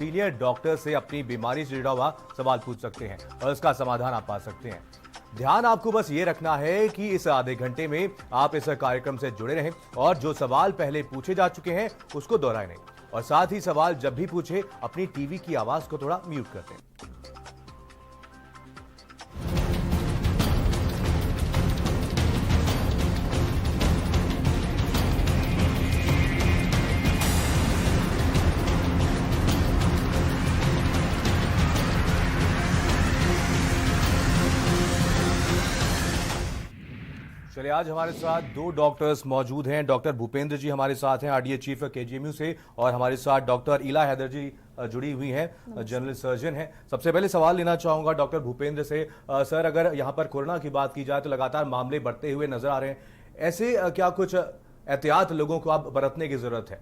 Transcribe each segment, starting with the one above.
Senior doctor से अपनी बीमारी से जुड़ा हुआ सवाल पूछ सकते हैं और इसका समाधान आप पा सकते हैं। ध्यान आपको बस ये रखना है कि इस आधे घंटे में आप इस कार्यक्रम से जुड़े रहें और जो सवाल पहले पूछे जा चुके हैं उसको दोहराए नहीं, और साथ ही सवाल जब भी पूछे अपनी टीवी की आवाज को थोड़ा म्यूट कर दें। चलिए, आज हमारे साथ दो डॉक्टर्स मौजूद हैं। डॉक्टर भूपेंद्र जी हमारे साथ हैं, आरडीए चीफ केजीएमयू से, और हमारे साथ डॉक्टर इला हैदर जी जुड़ी हुई हैं, जनरल सर्जन हैं। सबसे पहले सवाल लेना चाहूंगा डॉक्टर भूपेंद्र से। सर, अगर यहाँ पर कोरोना की बात की जाए तो लगातार मामले बढ़ते हुए नजर आ रहे हैं, ऐसे क्या कुछ एहतियात लोगों को अब बरतने की जरूरत है?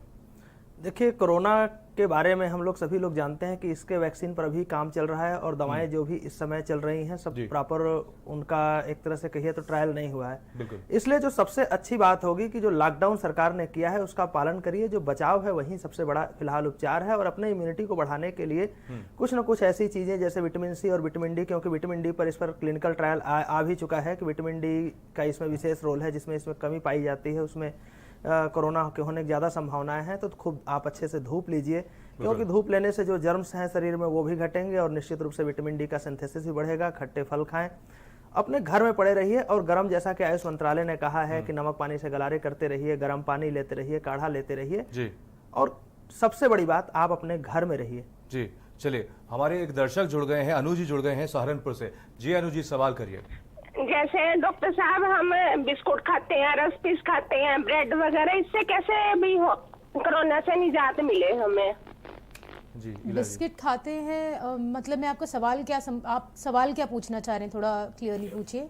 देखिए, कोरोना के बारे में हम लोग सभी लोग जानते हैं कि इसके वैक्सीन पर अभी काम चल रहा है और दवाएं जो भी इस समय चल रही हैं सब प्रॉपर उनका एक तरह से कहिए तो ट्रायल नहीं हुआ है। इसलिए जो सबसे अच्छी बात होगी कि जो लॉकडाउन सरकार ने किया है उसका पालन करिए। जो बचाव है वही सबसे बड़ा फिलहाल उपचार है, और अपने इम्यूनिटी को बढ़ाने के लिए कुछ न कुछ ऐसी चीजें जैसे विटामिन सी और विटामिन डी, क्योंकि विटामिन डी पर इस पर क्लिनिकल ट्रायल आ भी चुका है कि विटामिन डी का इसमें विशेष रोल है, जिसमें इसमें कमी पाई जाती है उसमें कोरोना के होने की ज़्यादा संभावनाएं हैं। तो खूब आप अच्छे से धूप लीजिए, क्योंकि धूप लेने से जो जर्म्स हैं शरीर में वो भी घटेंगे और निश्चित रूप से विटामिन डी का सिंथेसिस भी बढ़ेगा। खट्टे फल खाएं, अपने घर में पड़े रहिए, और गर्म, जैसा कि आयुष मंत्रालय ने कहा है कि नमक पानी से गलारे करते रहिए, गर्म पानी लेते रहिए, काढ़ा लेते रहिए जी। और सबसे बड़ी बात, आप अपने घर में रहिए जी। चलिए, हमारे एक दर्शक जुड़ गए हैं, अनु जी जुड़ गए हैं सहारनपुर से। जी अनु जी, सवाल करिए। जैसे डॉक्टर साहब, हम बिस्कुट खाते हैं, रस पीस खाते हैं, ब्रेड वगैरह, इससे कैसे भी हो कोरोना से निजात मिले हमें? जी, बिस्किट खाते हैं, मतलब मैं आपका सवाल क्या आप सवाल क्या पूछना चाह रहे हैं, थोड़ा क्लियरली पूछिए।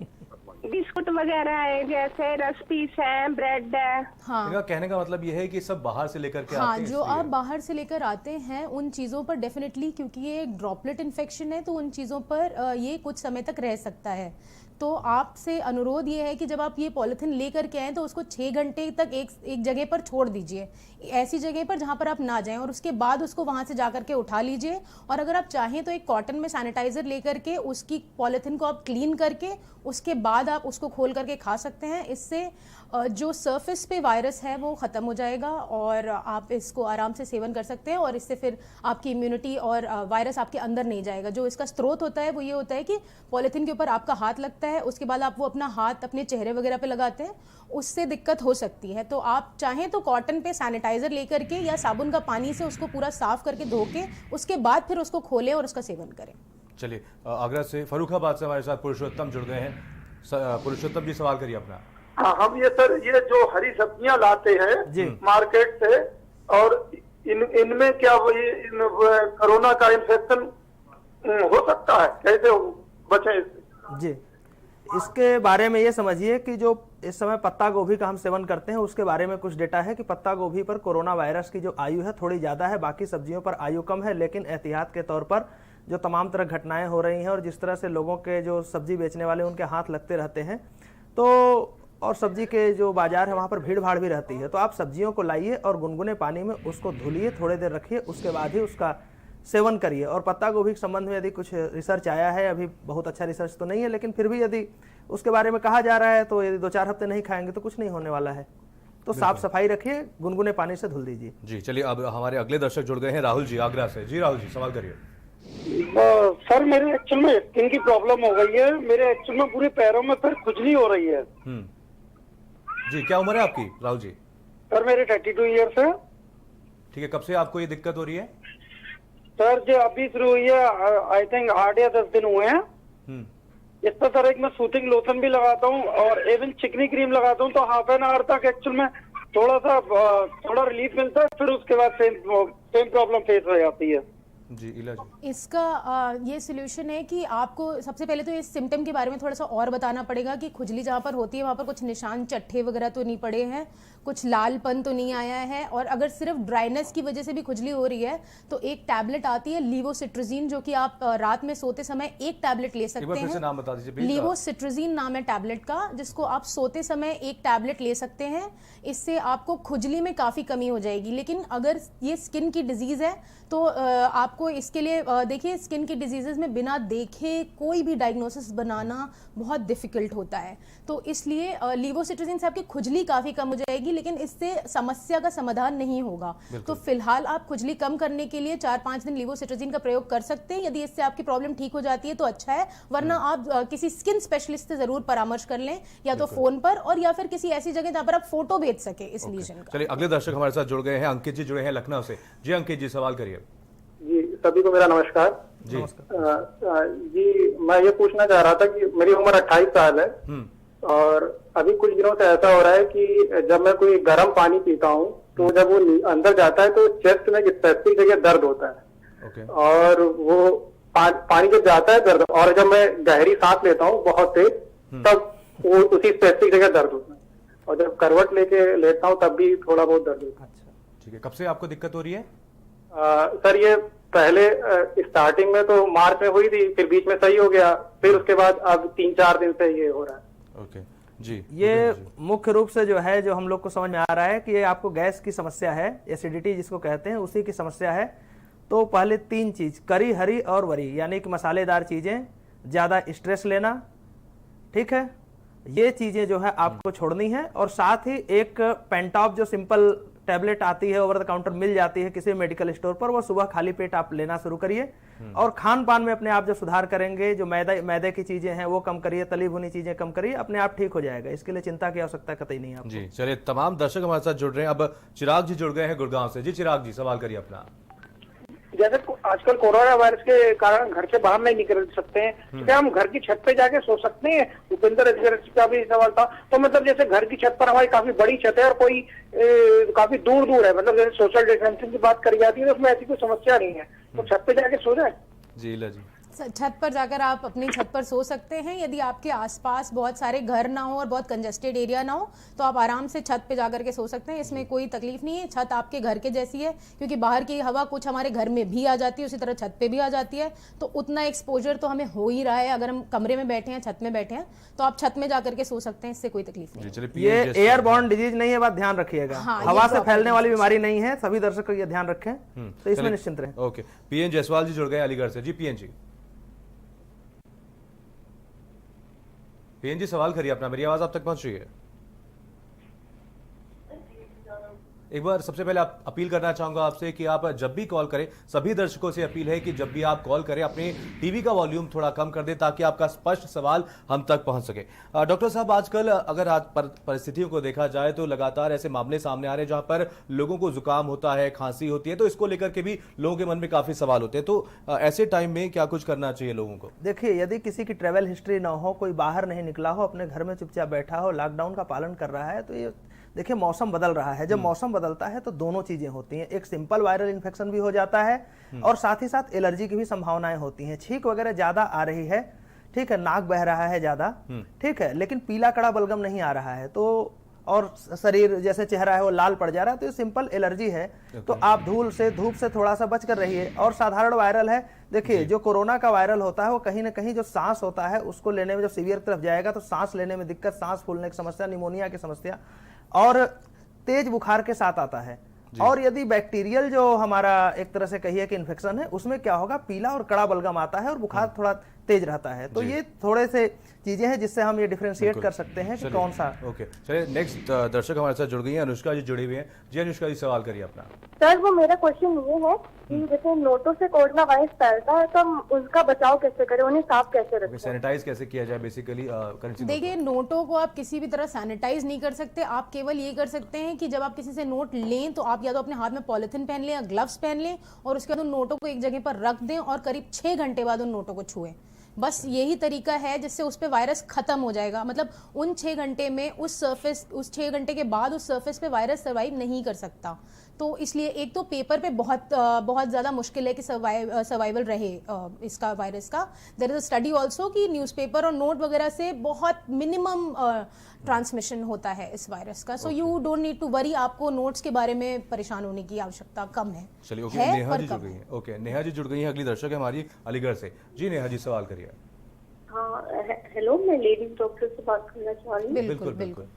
बिस्कुट वगैरह है, जैसे रस पीस है, ब्रेड है। हाँ, इनका कहने का मतलब ये है कि सब बाहर से लेकर के आते हैं। जो आप बाहर से लेकर आते हैं उन चीज़ों पर डेफिनेटली, क्योंकि ये एक ड्रॉपलेट इन्फेक्शन है, तो उन चीज़ों पर ये कुछ समय तक रह सकता है। तो आपसे अनुरोध ये है कि जब आप ये पॉलिथीन लेकर के आएँ तो उसको 6 घंटे तक एक जगह पर छोड़ दीजिए, ऐसी जगह पर जहाँ पर आप ना जाएं, और उसके बाद उसको वहाँ से जा करके उठा लीजिए। और अगर आप चाहें तो एक कॉटन में सैनिटाइजर लेकर के उसकी पॉलिथीन को आप क्लीन करके उसके बाद आप उसको खोल करके खा सकते हैं। इससे जो सरफेस पे वायरस है वो ख़त्म हो जाएगा और आप इसको आराम से सेवन कर सकते हैं, और इससे फिर आपकी इम्यूनिटी और वायरस आपके अंदर नहीं जाएगा। जो इसका स्रोत होता है वो ये होता है कि पॉलिथीन के ऊपर आपका हाथ लगता है, उसके बाद आप वो अपना हाथ अपने चेहरे वगैरह पे लगाते हैं, उससे दिक्कत हो सकती है। तो आप चाहें तो कॉटन पे सैनिटाइजर लेकर के या साबुन का पानी से उसको पूरा साफ करके धो के उसके बाद फिर उसको खोलें और उसका सेवन करें। चलिए, आगरा से फर्रुखाबाद से हमारे साथ पुरुषोत्तम जुड़ गए हैं। पुरुषोत्तम जी, सवाल करिए अपना। हाँ, हम ये जो हरी सब्जियां लाते हैं मार्केट से, और इनमें क्या कोरोना का इन्फेक्शन हो सकता है? कैसे बचें इससे? जी, इसके बारे में ये समझिए कि जो इस समय पत्ता गोभी का हम सेवन करते हैं उसके बारे में कुछ डेटा है कि पत्ता गोभी पर कोरोना वायरस की जो आयु है थोड़ी ज़्यादा है, बाकी सब्जियों पर आयु कम है। लेकिन एहतियात के तौर पर जो तमाम तरह घटनाएं हो रही हैं और जिस तरह से लोगों के जो सब्जी बेचने वाले उनके हाथ लगते रहते हैं, तो और सब्जी के जो बाजार है वहाँ पर भीड़ भाड़ भी रहती है, तो आप सब्जियों को लाइए और गुनगुने पानी में उसको धुलिए, थोड़ी देर रखिए, उसके बाद ही उसका सेवन करिए। और पत्ता गोभी के संबंध में यदि कुछ रिसर्च आया है, अभी बहुत अच्छा रिसर्च तो नहीं है, लेकिन फिर भी यदि उसके बारे में कहा जा रहा है तो यदि 2-4 हफ्ते नहीं खाएंगे तो कुछ नहीं होने वाला है। तो साफ सफाई रखिए, गुनगुने पानी से धुल दीजिए। जी, चलिए, अब हमारे अगले दर्शक जुड़ गए हैं, राहुल जी आगरा से। जी राहुल जी, सवाल करिए। सर, मेरे एक्चुअल में स्किन की प्रॉब्लम हो गई है। मेरे एक्चुअल में पूरे पैरों में फिर खुजली हो रही है। जी, क्या उम्र है आपकी राहुल जी? सर, मेरे 32 ईयर्स है। ठीक है, कब से आपको ये दिक्कत हो रही है? सर, जो अभी शुरू हुई है, आई थिंक 8 या 10 दिन हुए हैं। इस पर सर एक मैं सूथिंग लोशन भी लगाता हूँ और इवन चिकनी क्रीम लगाता हूँ, तो हाफ एन आवर तक एक्चुअल में थोड़ा रिलीफ मिलता है, फिर उसके बाद सेम प्रॉब्लम फेस हो जाती है। जी, इला जी, इसका ये सोल्यूशन है कि आपको सबसे पहले तो इस सिम्टम के बारे में थोड़ा सा और बताना पड़ेगा कि खुजली जहाँ पर होती है वहाँ पर कुछ निशान, चट्टे वगैरह तो नहीं पड़े हैं, कुछ लालपन तो नहीं आया है, और अगर सिर्फ ड्राइनेस की वजह से भी खुजली हो रही है तो एक टैबलेट आती है लीवोसिट्राजीन, जो कि आप रात में सोते समय एक टैबलेट ले सकते हैं। नाम बता दीजिए। लीवोसिट्राजीन नाम है टैबलेट का, जिसको आप सोते समय एक टैबलेट ले सकते हैं। इससे आपको खुजली में काफ़ी कमी हो जाएगी। लेकिन अगर ये स्किन की डिजीज़ है तो आपको आपको इसके लिए देखिए, स्किन की डिजीजेज में बिना देखे कोई भी डायग्नोसिस बनाना बहुत डिफिकल्ट होता है। तो इसलिए लीवोसिट्राजिन से आपकी खुजली काफ़ी कम हो जाएगी, लेकिन इससे समस्या का समाधान नहीं होगा। तो फिलहाल आप खुजली कम करने के लिए 4-5 दिन लीवोसिट्राजिन का प्रयोग कर सकते हैं। यदि इससे आपकी प्रॉब्लम ठीक हो जाती है तो अच्छा है, वरना आप किसी स्किन स्पेशलिस्ट से जरूर परामर्श कर लें, या तो फोन पर और या फिर किसी ऐसी जगह जहाँ पर आप फोटो भेज सके इस लीजन का। चलिए, अगले दर्शक हमारे साथ जुड़ गए हैं, अंकित जी जुड़े हैं लखनऊ से। जी अंकित जी, सवाल करिए। जी, सभी को मेरा नमस्कार जी। जी, मैं ये पूछना चाह रहा था कि मेरी उम्र 28 साल है और अभी कुछ दिनों से ऐसा हो रहा है कि जब मैं कोई गर्म पानी पीता हूँ तो जब वो अंदर जाता है तो चेस्ट में स्पेसिफिक जगह दर्द होता है। और वो पानी जब जाता है दर्द, और जब मैं गहरी सांस लेता हूँ बहुत तेज, तब वो उसी स्पेसिफिक जगह दर्द होता है। और जब करवट लेके लेता हूँ तब भी थोड़ा बहुत दर्द होता है। ठीक है, कब से आपको दिक्कत हो रही है? सर, ये पहले स्टार्टिंग में तो मार्च में हुई थी, फिर बीच में सही हो गया, फिर उसके बाद अब 3-4 दिन से ये हो रहा है। ओके जी। ये मुख्य रूप से जो है, जो हम लोग को समझ में आ रहा है कि ये आपको गैस की समस्या है, एसिडिटी जिसको कहते हैं, उसी की समस्या है। तो पहले 3 चीज, करी, हरी और वरी, यानी कि मसालेदार चीजें, ज्यादा स्ट्रेस लेना, ठीक है, ये चीजें जो है आपको छोड़नी है। और साथ ही एक पेंटॉप जो सिंपल टैबलेट आती है, ओवर द काउंटर मिल जाती है किसी मेडिकल स्टोर पर, वो सुबह खाली पेट आप लेना शुरू करिए। और खान पान में अपने आप जो सुधार करेंगे, जो मैदे की चीजें हैं वो कम करिए, तली भुनी चीजें कम करिए, अपने आप ठीक हो जाएगा। इसके लिए चिंता की आवश्यकता कतई नहीं है आपको। जी चलिए, तमाम दर्शक हमारे साथ जुड़ रहे हैं। अब चिराग जी जुड़ गए हैं गुड़गांव से। जी चिराग जी, सवाल करिए अपना। जैसे आजकल कोरोना वायरस के कारण घर से बाहर नहीं निकल सकते हैं, तो क्या हम घर की छत पे जाके सो सकते हैं? भूपेंद्र का भी सवाल था। तो मतलब जैसे घर की छत पर हमारी काफी बड़ी छत है और कोई काफी दूर दूर है, मतलब जैसे सोशल डिस्टेंसिंग की बात करी जाती है तो उसमें ऐसी कोई समस्या नहीं है, तो छत पे जाके सो जाए। जी इला जी। छत पर जाकर आप अपनी छत पर सो सकते हैं। यदि आपके आसपास बहुत सारे घर ना हो और बहुत कंजेस्टेड एरिया ना हो तो आप आराम से छत पे जाकर के सो सकते हैं, इसमें कोई तकलीफ नहीं है। छत आपके घर के जैसी है, क्योंकि बाहर की हवा कुछ हमारे घर में भी आ जाती है, उसी तरह छत पे भी आ जाती है, तो उतना एक्सपोजर तो हमें हो ही रहा है। अगर हम कमरे में बैठे हैं, छत में बैठे हैं, तो आप छत में जाकर के सो सकते हैं, इससे कोई तकलीफ नहीं। ये एयरबॉर्न डिजीज नहीं है, बात ध्यान रखिएगा। हाँ, हवा से फैलने वाली बीमारी नहीं है, सभी दर्शक ये ध्यान रखें, तो इसमें निश्चिंत रहें। ओके, पीएन जायसवाल जी जुड़ गए अलीगढ़ से। जी पीएन जी। पीएन जी, सवाल करिए अपना, मेरी आवाज आप तक पहुंच रही है? एक बार सबसे पहले आप अपील करना चाहूंगा आपसे कि आप जब भी कॉल करें, सभी दर्शकों से अपील है कि जब भी आप कॉल करें अपने टीवी का वॉल्यूम थोड़ा कम कर दें ताकि आपका स्पष्ट सवाल हम तक पहुंच सके। डॉक्टर साहब, आजकल अगर आज परिस्थितियों को देखा जाए तो लगातार ऐसे मामले सामने आ रहे हैं जहां पर लोगों को जुकाम होता है, खांसी होती है, तो इसको लेकर के भी लोगों के मन में काफी सवाल होते हैं। तो ऐसे टाइम में क्या कुछ करना चाहिए लोगों को? देखिए, यदि किसी की ट्रेवल हिस्ट्री ना हो, कोई बाहर नहीं निकला हो, अपने घर में चुपचाप बैठा हो, लॉकडाउन का पालन कर रहा है, तो ये देखिए मौसम बदल रहा है। जब मौसम बदलता है तो दोनों चीजें होती हैं, एक सिंपल वायरल इन्फेक्शन भी हो जाता है और साथ ही साथ एलर्जी की भी संभावनाएं होती हैं। छींक वगैरह ज्यादा आ रही है, ठीक है, नाक बह रहा है ज्यादा, ठीक है, लेकिन पीला कड़ा बलगम नहीं आ रहा है, तो और शरीर जैसे चेहरा है वो लाल पड़ जा रहा है, तो ये सिंपल एलर्जी है। तो आप धूप से थोड़ा सा बच कर रहिए। और साधारण वायरल है, देखिए जो कोरोना का वायरल होता है वो कहीं ना कहीं जो सांस होता है उसको लेने में, जब सीवियर तरफ जाएगा तो सांस लेने में दिक्कत, सांस फूलने की समस्या, निमोनिया की समस्या और तेज बुखार के साथ आता है। और यदि बैक्टीरियल जो हमारा एक तरह से कहिए कि इन्फेक्शन है, उसमें क्या होगा, पीला और कड़ा बलगम आता है और बुखार थोड़ा तेज रहता है। तो ये थोड़े से चीजें हैं जिससे हम ये डिफरेंशिएट कर सकते हैं कि कौन सा। ओके, चलिए नेक्स्ट दर्शक हमारे साथ जुड़ गई हैं, अनुष्का जी जुड़ी हुई हैं। जी अनुष्का जी, सवाल करिए अपना। सर, वो मेरा क्वेश्चन ये है कि जैसे नोटों से कोरोना वायरस फैलता है तो हम उसका बचाव कैसे करें, उन्हें साफ कैसे रखें? सैनिटाइज कैसे किया जाए बेसिकली? देखिए, नोटों को आप किसी भी तरह सैनिटाइज नहीं कर सकते। आप केवल ये कर सकते हैं कि जब आप किसी से नोट लें तो आप या तो अपने हाथ में पॉलिथीन पहन लें या ग्लव्स पहन लें और उसके बाद उन नोटों को एक जगह पर रख दें और करीब 6 घंटे बाद उन नोटों को छुएं। बस यही तरीका है जिससे उस पे वायरस खत्म हो जाएगा। मतलब उन 6 घंटे में उस 6 घंटे के बाद उस सरफेस पे वायरस सर्वाइव नहीं कर सकता। तो इसलिए एक तो पेपर पे बहुत ज़्यादा मुश्किल है कि सर्वाइवल रहे इसका, वायरस का। There is a study also कि न्यूज़पेपर और नोट वगैरह से बहुत मिनिमम ट्रांसमिशन होता है इस वायरस का। So you don't need to worry, आपको नोट्स के बारे में परेशान होने की आवश्यकता कम है। चलिए, ओके, नेहा जी जुड़ गई हैं। ओके, नेहा जी जुड़ गई हैं, अगली दर्शक है हमारी अलीगढ़ से। जी नेहा जी, सवाल करिए। हाँ, हेलो, मैं लेडीज डॉक्टर से बात करना चाह रही हूँ। बिल्कुल बिल्कुल।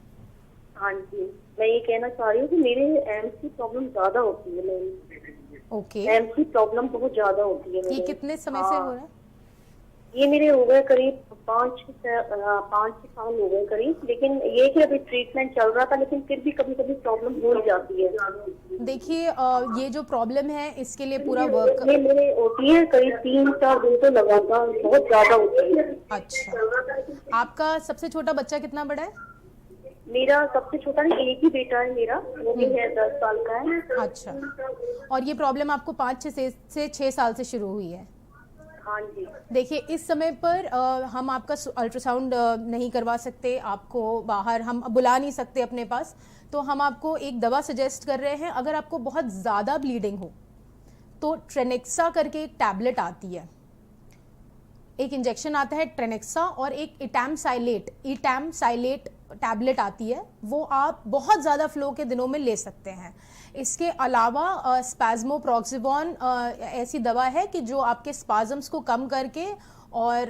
हाँ जी, मैं ये कहना चाह रही हूँ कि मेरे एम्स की प्रॉब्लम ज्यादा होती है। ओके, ऐसी प्रॉब्लम बहुत ज्यादा होती है ये मेरे। कितने समय से हो रहा है? ये मेरे हो गए करीब 5-6 साल हो गए करीब, लेकिन ये कि अभी ट्रीटमेंट चल रहा था, लेकिन फिर भी कभी कभी प्रॉब्लम हो जाती है। देखिए ये जो प्रॉब्लम है इसके लिए पूरा वर्क। ये मेरे होती है करीब 3-4 दिन तो लगातार बहुत ज्यादा होती है। अच्छा, आपका सबसे छोटा बच्चा कितना बड़ा है? मेरा सबसे छोटा नहीं, एक ही बेटा है मेरा, वो भी है 10 साल का है। अच्छा, और ये प्रॉब्लम आपको 5 से 6 साल से शुरू हुई है? हाँ जी। देखिए इस समय पर हम आपका अल्ट्रासाउंड नहीं करवा सकते, आपको बाहर हम बुला नहीं सकते अपने पास, तो हम आपको एक दवा सजेस्ट कर रहे हैं। अगर आपको बहुत ज़्यादा ब्लीडिंग हो तो ट्रेनेक्सा करके एक टैबलेट आती है, एक इंजेक्शन आता है ट्रेनेक्सा, और एक इटैमसाइलेट टैबलेट आती है, वो आप बहुत ज़्यादा फ्लो के दिनों में ले सकते हैं। इसके अलावा स्पैज़्मोप्रॉक्सिबॉन ऐसी दवा है कि जो आपके स्पाजम्स को कम करके और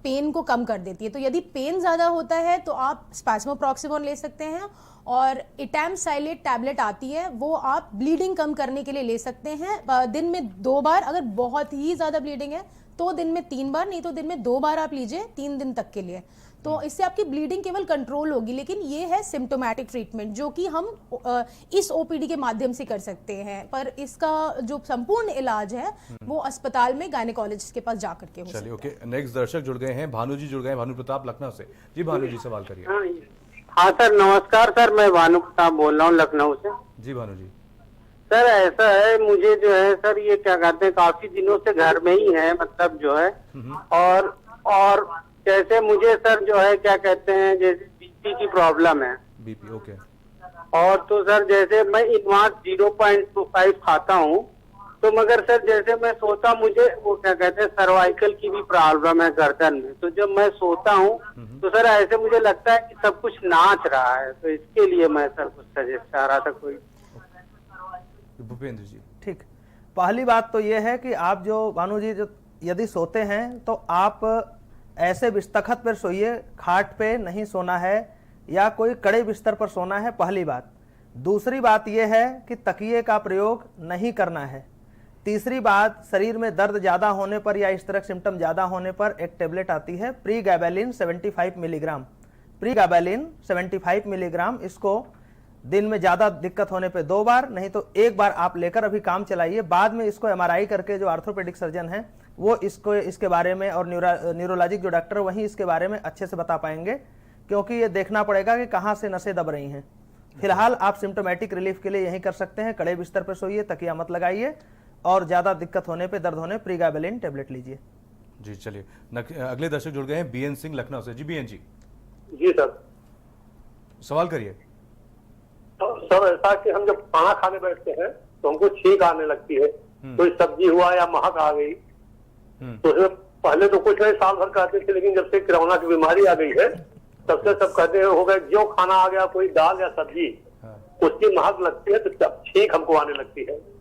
पेन को कम कर देती है। तो यदि पेन ज़्यादा होता है तो आप स्पैज़्मोप्रॉक्सिबॉन ले सकते हैं, और इटैमसाइलेट टैबलेट आती है, वो आप ब्लीडिंग कम करने के लिए ले सकते हैं। दिन में 2 बार, अगर बहुत ही ज़्यादा ब्लीडिंग है तो दिन में 3 बार, नहीं तो दिन में 2 बार आप लीजिए 3 दिन तक के लिए। तो इससे आपकी ब्लीडिंग केवल कंट्रोल होगी। लेकिन ये है सिम्टोमेटिक ट्रीटमेंट जो कि हम इस ओपीडी के माध्यम से कर सकते हैं, पर इसका जो संपूर्ण इलाज है वो अस्पताल में गायनेकोलॉजिस्ट के पास जाकर के हो सकता है। चलिए, ओके, नेक्स्ट दर्शक जुड़ गए हैं, भानु जी जुड़ गए हैं, भानु प्रताप लखनऊ से। जी भानु जी, सवाल करिए। हाँ सर, नमस्कार सर, मैं भानु प्रताप बोल रहा हूँ लखनऊ से। जी भानु जी। सर ऐसा है, मुझे जो है सर ये क्या कहते हैं, काफी दिनों से घर में ही है, मतलब जो है, और जैसे मुझे सर जो है क्या कहते हैं, जैसे बीपी की प्रॉब्लम है। BP, okay. और तो सर जैसे मैं इनवास 0.25 खाता हूँ, तो मगर सर जैसे मैं सोता, मुझे वो क्या कहते हैं सर्वाइकल की भी प्रॉब्लम है गर्दन में, तो जब मैं सोता हूँ तो सर ऐसे मुझे लगता है कि सब कुछ नाच रहा है, तो इसके लिए मैं सर कुछ सजेस्ट चाह रहा था कोई। भूपेंद्र जी। ठीक, पहली बात तो ये है कि आप जो भानु जी जो यदि सोते हैं तो आप ऐसे तख्त पर सोइए, खाट पे नहीं सोना है या कोई कड़े बिस्तर पर सोना है, पहली बात। दूसरी बात यह है कि तकिए का प्रयोग नहीं करना है। तीसरी बात, शरीर में दर्द ज़्यादा होने पर या इस तरह सिम्टम ज़्यादा होने पर एक टेबलेट आती है प्रीगैबेलिन 75 मिलीग्राम। प्रीगैबेलिन 75 मिलीग्राम, इसको दिन में ज़्यादा दिक्कत होने पे 2 बार, नहीं तो 1 बार आप लेकर अभी काम चलाइए। बाद में इसको एमआरआई करके जो आर्थोपेडिक सर्जन हैं वो इसके बारे में, और न्यूरोलॉजिक जो डॉक्टर वहीं इसके बारे में अच्छे से बता पाएंगे, क्योंकि ये देखना पड़ेगा कि कहाँ से नसें दब रही हैं। फिलहाल आप सिम्टोमेटिक रिलीफ के लिए यही कर सकते हैं, कड़े बिस्तर पर सोइए, तकिया मत लगाइए, और ज़्यादा दिक्कत होने पर, दर्द होने प्रीगैबेलिन टेबलेट लीजिए। जी चलिए, अगले दर्शक जुड़ गए हैं बीएन सिंह लखनऊ से। जी बीएन जी। जी सर, सवाल करिए। सर ऐसा कि हम जब खाना खाने बैठते हैं तो हमको छींक आने लगती है, कोई सब्जी हुआ या महक आ गई, तो उसमें पहले तो कुछ नहीं, साल भर कहते थे, लेकिन जब से कोरोना की बीमारी आ गई है तब से सब कहते हैं हो गए, जो खाना आ गया, कोई दाल या सब्जी, उसकी महक लगती है तो छींक हमको आने लगती है।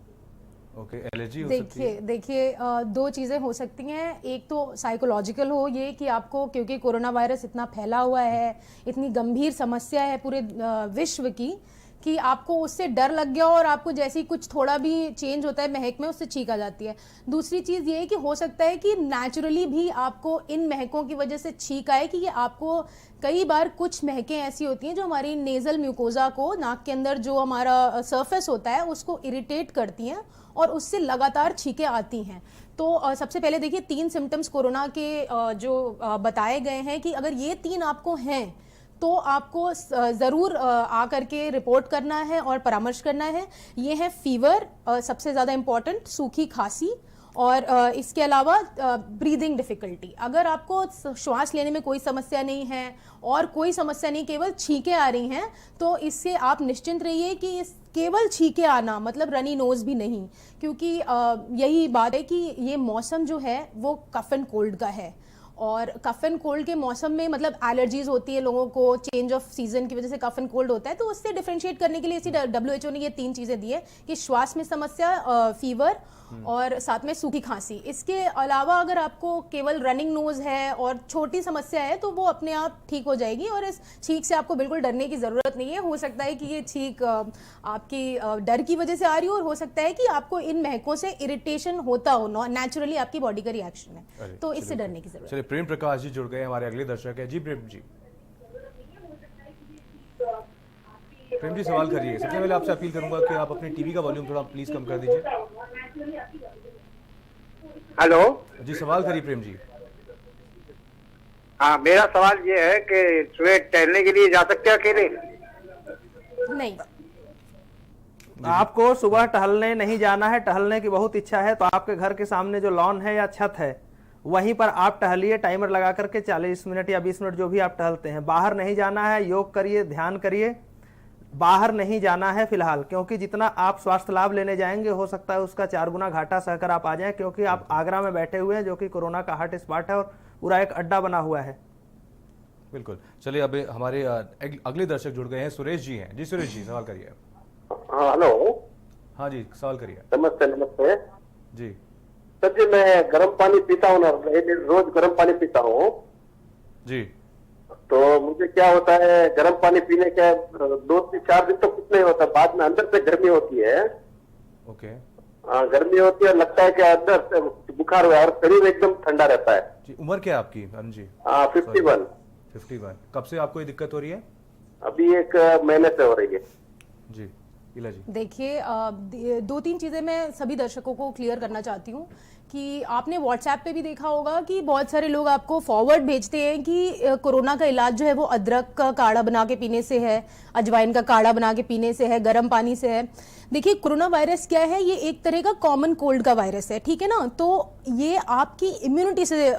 ओके, एलर्जी हो सकती है। देखिए 2 चीज़ें हो सकती हैं। एक तो साइकोलॉजिकल हो, ये कि आपको, क्योंकि कोरोना वायरस इतना फैला हुआ है, इतनी गंभीर समस्या है पूरे विश्व की, कि आपको उससे डर लग गया और आपको जैसे ही कुछ थोड़ा भी चेंज होता है महक में, उससे छींक आ जाती है। दूसरी चीज़ ये है कि हो सकता है कि नेचुरली भी आपको इन महकों की वजह से छींक आए, कि ये आपको कई बार कुछ महकें ऐसी होती हैं जो हमारी नेज़ल म्यूकोजा को, नाक के अंदर जो हमारा सरफेस होता है, उसको इरिटेट करती हैं और उससे लगातार छींकें आती हैं। तो सबसे पहले देखिए 3 सिम्टम्स कोरोना के जो बताए गए हैं, कि अगर ये 3 आपको हैं तो आपको ज़रूर आकर के रिपोर्ट करना है और परामर्श करना है। ये है फीवर, सबसे ज़्यादा इम्पॉर्टेंट, सूखी खांसी, और इसके अलावा ब्रीदिंग डिफ़िकल्टी। अगर आपको श्वास लेने में कोई समस्या नहीं है और कोई समस्या नहीं, केवल छींकें आ रही हैं, तो इससे आप निश्चिंत रहिए कि इस केवल छींकें आना मतलब रनी नोज़ भी नहीं, क्योंकि यही बात है कि ये मौसम जो है वो कफ एंड कोल्ड का है, और कफ एंड कोल्ड के मौसम में मतलब एलर्जीज होती है लोगों को, चेंज ऑफ सीजन की वजह से कफ एंड कोल्ड होता है, तो उससे डिफरेंशिएट करने के लिए इसी WHO ने ये 3 चीज़ें दी है कि श्वास में समस्या, फीवर और साथ में सूखी खांसी। इसके अलावा अगर आपको केवल रनिंग नोज है और छोटी समस्या है तो वो अपने आप ठीक हो जाएगी और इस छींक से आपको बिल्कुल डरने की ज़रूरत नहीं है। हो सकता है कि ये छींक आपकी डर की वजह से आ रही हो और हो सकता है कि आपको इन महकों से इरिटेशन होता हो, नेचुरली आपकी बॉडी का रिएक्शन है, तो इससे डरने की जरूरत। चलिए प्रेम प्रकाश जी जुड़ गए, हमारे अगले दर्शक है जी। प्रेम जी, प्रेम जी सवाल करिए। सबसे पहले आपसे अपील करूंगा कि आप अपने टीवी का वॉल्यूम थोड़ा प्लीज कम कर दीजिए। हेलो जी सवाल करिए प्रेम जी। हाँ, मेरा सवाल ये है कि सुबह टहलने के लिए जा सकते हैं अकेले? नहीं, आपको सुबह टहलने नहीं जाना है। टहलने की बहुत इच्छा है तो आपके घर के सामने जो लॉन है या छत है वहीं पर आप टहलिए, टाइमर लगा करके 40 मिनट या 20 मिनट जो भी आप टहलते हैं। बाहर नहीं जाना है, योग करिए, ध्यान करिए, बाहर नहीं जाना है फिलहाल, क्योंकि जितना आप स्वास्थ्य लाभ लेने जाएंगे हो सकता है उसका 4 गुना घाटा सहकर आप आ जाएं, क्योंकि आप आगरा में बैठे हुए हैं जो कि कोरोना का हॉट स्पॉट है और पूरा एक अड्डा बना हुआ है। बिल्कुल। चलिए अब हमारे अगले दर्शक जुड़ गए हैं, सुरेश जी हैं। जी सुरेश जी सवाल करिए। हाँ हेलो। हाँ जी सवाल करिए। नमस्ते नमस्ते जी। सर जी, मैं गर्म पानी पीता हूँ ना, रोज गर्म पानी पीता हूँ। जी। तो मुझे क्या होता है, गर्म पानी पीने के 2 से 4 दिन तो कुछ नहीं होता, बाद में अंदर से गर्मी होती है। ओके। गर्मी होती है, लगता है कि अंदर से बुखार हुआ और शरीर एकदम ठंडा रहता है। जी उम्र क्या है आपकी अरुण जी? 51। 51। कब से आपको ये दिक्कत हो रही है? अभी 1 महीने से हो रही है। जी इला जी। देखिए 2-3 चीज़ें मैं सभी दर्शकों को क्लियर करना चाहती हूँ कि आपने व्हाट्सएप पे भी देखा होगा कि बहुत सारे लोग आपको फॉरवर्ड भेजते हैं कि कोरोना का इलाज जो है वो अदरक का काढ़ा बना के पीने से है, अजवाइन का काढ़ा बना के पीने से है, गर्म पानी से है। देखिए कोरोना वायरस क्या है, ये एक तरह का कॉमन कोल्ड का वायरस है, ठीक है ना। तो ये आपकी इम्यूनिटी से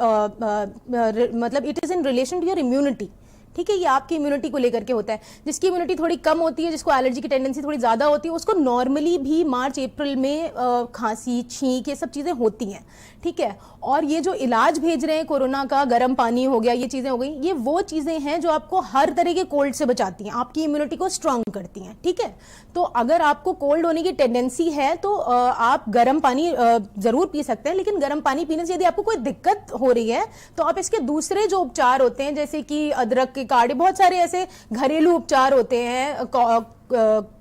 मतलब it is in relation to your immunity, ठीक है। ये आपकी इम्यूनिटी को लेकर के होता है। जिसकी इम्यूनिटी थोड़ी कम होती है, जिसको एलर्जी की टेंडेंसी थोड़ी ज़्यादा होती है, उसको नॉर्मली भी मार्च अप्रैल में खांसी, छींक, ये सब चीज़ें होती हैं, ठीक है। और ये जो इलाज भेज रहे हैं कोरोना का, गर्म पानी हो गया, ये चीज़ें हो गई, ये वो चीज़ें हैं जो आपको हर तरह के कोल्ड से बचाती हैं, आपकी इम्यूनिटी को स्ट्रांग करती हैं, ठीक है। तो अगर आपको कोल्ड होने की टेंडेंसी है तो आप गर्म पानी ज़रूर पी सकते हैं, लेकिन गर्म पानी पीने से यदि आपको कोई दिक्कत हो रही है तो आप इसके दूसरे जो उपचार होते हैं, जैसे कि अदरक के काढ़े, बहुत सारे ऐसे घरेलू उपचार होते हैं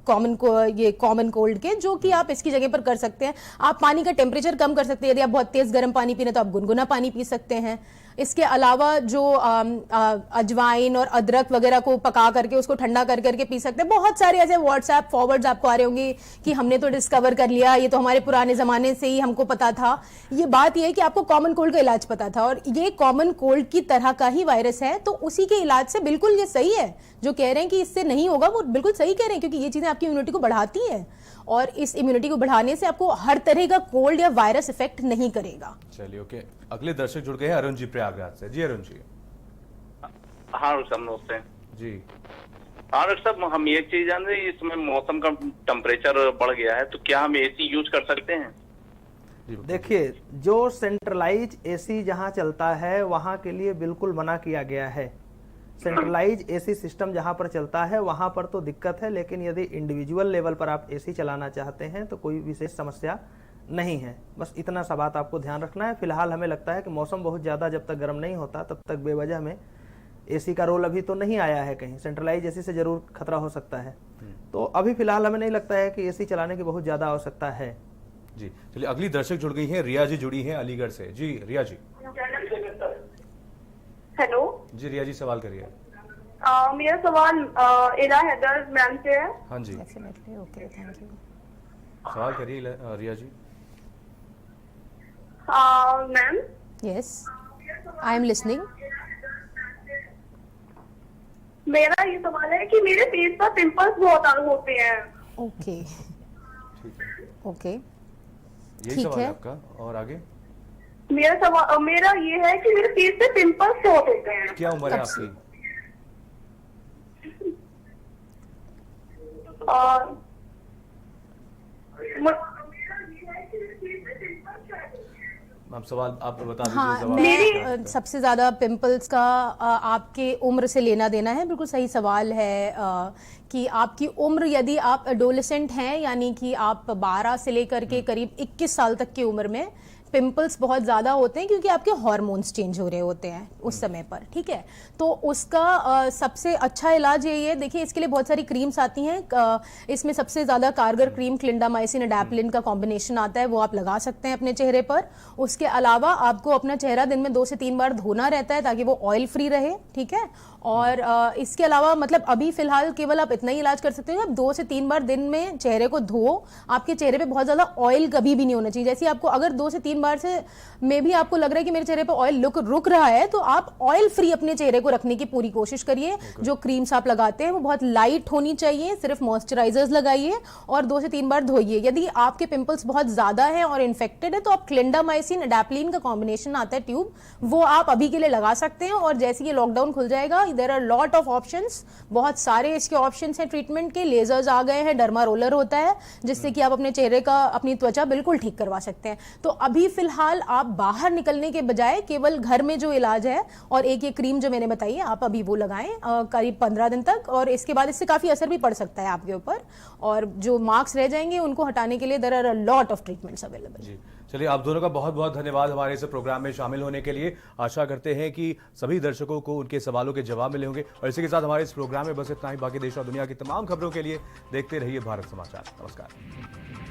कॉमन कोल्ड के, जो कि आप इसकी जगह पर कर सकते हैं। आप पानी का टेम्परेचर कम कर सकते हैं, यदि आप बहुत तेज गर्म पानी पी रहे हैं तो आप गुनगुना पानी पी सकते हैं। इसके अलावा जो अजवाइन और अदरक वगैरह को पका करके उसको ठंडा कर करके पी सकते हैं। बहुत सारे ऐसे व्हाट्सएप फॉरवर्ड्स आपको आ रहे होंगे कि हमने तो डिस्कवर कर लिया, ये तो हमारे पुराने जमाने से ही हमको पता था। ये बात ये है कि आपको कॉमन कोल्ड का इलाज पता था और ये कॉमन कोल्ड की तरह का ही वायरस है, तो उसी के इलाज से बिल्कुल ये सही है। जो कह रहे हैं कि इससे नहीं होगा वो बिल्कुल सही कह रहे हैं, क्योंकि ये चीजें आपकी इम्यूनिटी को बढ़ाती है और इस इम्यूनिटी को बढ़ाने से आपको हर तरह का कोल्ड या वायरस इफेक्ट नहीं करेगा। चलिए ओके, अगले दर्शक जुड़ गए हैं अरुण जी प्रयागराज से। जी अरुण जी। हाँ डॉक्टर साहब नमस्ते जी। हाँ डॉक्टर साहब, हम ये चीज जान रहे हैं, इस समय मौसम का टेम्परेचर बढ़ गया है, तो क्या हम एसी यूज कर सकते हैं? देखिए, जो सेंट्रलाइज एसी जहां चलता है वहां के लिए बिल्कुल मना किया गया है। सेंट्रलाइज एसी सिस्टम जहां पर चलता है वहां पर तो दिक्कत है, लेकिन यदि इंडिविजुअल लेवल पर आप एसी चलाना चाहते हैं तो कोई विशेष समस्या नहीं है। बस इतना सा बात आपको ध्यान रखना है। फिलहाल हमें लगता है कि मौसम बहुत ज़्यादा जब तक गर्म नहीं होता तब तक बेवजह में एसी का रोल अभी तो नहीं आया है कहीं। सेंट्रलाइज एसी से जरूर खतरा हो सकता है, तो अभी फिलहाल हमें नहीं लगता है कि एसी चलाने की बहुत ज़्यादा आवश्यकता है। जी चलिए, अगली दर्शक जुड़ गई हैं, रिया जी जुड़ी हैं अलीगढ़ से। जी रिया जी। हेलो जी रिया जी सवाल करिए। मेरा सवाल इला हैदर मैम से है। हाँ जी डेफिनेटली, ओके, थैंक यू। सवाल करिए Riya ji. Ma'am yes, I am listening. मेरा ये सवाल है कि मेरे फेस पर पिंपल्स बहुत होते हैं। ओके ओके, यही ठीक सवाल है है। आपका, और आगे? मेरा ये है कि मेरे फेस पे पिंपल्स बहुत होते हैं। क्या उम्र है आपकी? आप सवाल आप बता दीजिए। हाँ, सवाल मैं सबसे ज़्यादा पिंपल्स का आपके उम्र से लेना देना है। बिल्कुल सही सवाल है कि आपकी उम्र, यदि आप एडोलेसेंट हैं यानी कि आप 12 से लेकर के करीब 21 साल तक की उम्र में पिंपल्स बहुत ज़्यादा होते हैं क्योंकि आपके हार्मोन्स चेंज हो रहे होते हैं उस समय पर, ठीक है। तो उसका सबसे अच्छा इलाज यही है, देखिए इसके लिए बहुत सारी क्रीम्स आती हैं। इसमें सबसे ज़्यादा कारगर क्रीम क्लिंडामाइसिन एडाप्लिन का कॉम्बिनेशन आता है, वो आप लगा सकते हैं अपने चेहरे पर। उसके अलावा आपको अपना चेहरा दिन में 2 से 3 बार धोना रहता है ताकि वो ऑयल फ्री रहे, ठीक है। और इसके अलावा मतलब अभी फिलहाल केवल आप इतना ही इलाज कर सकते हो, आप 2 से 3 बार दिन में चेहरे को धो। आपके चेहरे पे बहुत ज़्यादा ऑयल कभी भी नहीं होना चाहिए। जैसे आपको अगर 2 से 3 बार से में भी आपको लग रहा है कि मेरे चेहरे पे ऑयल रुक रहा है, तो आप ऑयल फ्री अपने चेहरे को रखने की पूरी कोशिश करिए। जो क्रीम्स आप लगाते हैं वो बहुत लाइट होनी चाहिए, सिर्फ मॉइस्चराइजर्स लगाइए और 2 से 3 बार धोइए। यदि आपके पिंपल्स बहुत ज्यादा है और इन्फेक्टेड है तो आप क्लिंडामाइसिन एडाप्लिन का कॉम्बिनेशन आता है ट्यूब, वो आप अभी के लिए लगा सकते हैं। और जैसे ये लॉकडाउन खुल जाएगा, there are lot of options, बहुत सारे इसके ऑप्शंस हैं ट्रीटमेंट के। लेजर्स आ गए हैं, डर्मा रोलर होता है जिससे कि आप अपने चेहरे का, अपनी त्वचा बिल्कुल ठीक करवा सकते हैं। तो अभी फिलहाल आप बाहर निकलने के बजाय केवल घर में जो इलाज है और एक ये क्रीम जो मैंने बताई है, आप अभी वो लगाएं करीब 15 दिन तक, और इसके बाद इससे काफी असर भी पड़ सकता है आपके ऊपर। और जो मार्क्स रह जाएंगे उनको हटाने के लिए there are a lot of treatments available. जी, चलिए आप दोनों का बहुत बहुत धन्यवाद हमारे इस प्रोग्राम में शामिल होने के लिए। आशा करते हैं कि सभी दर्शकों को उनके सवालों के जवाब मिले होंगे। और इसी के साथ हमारे इस प्रोग्राम में बस इतना ही। बाकी देश और दुनिया की तमाम खबरों के लिए देखते रहिए भारत समाचार। नमस्कार।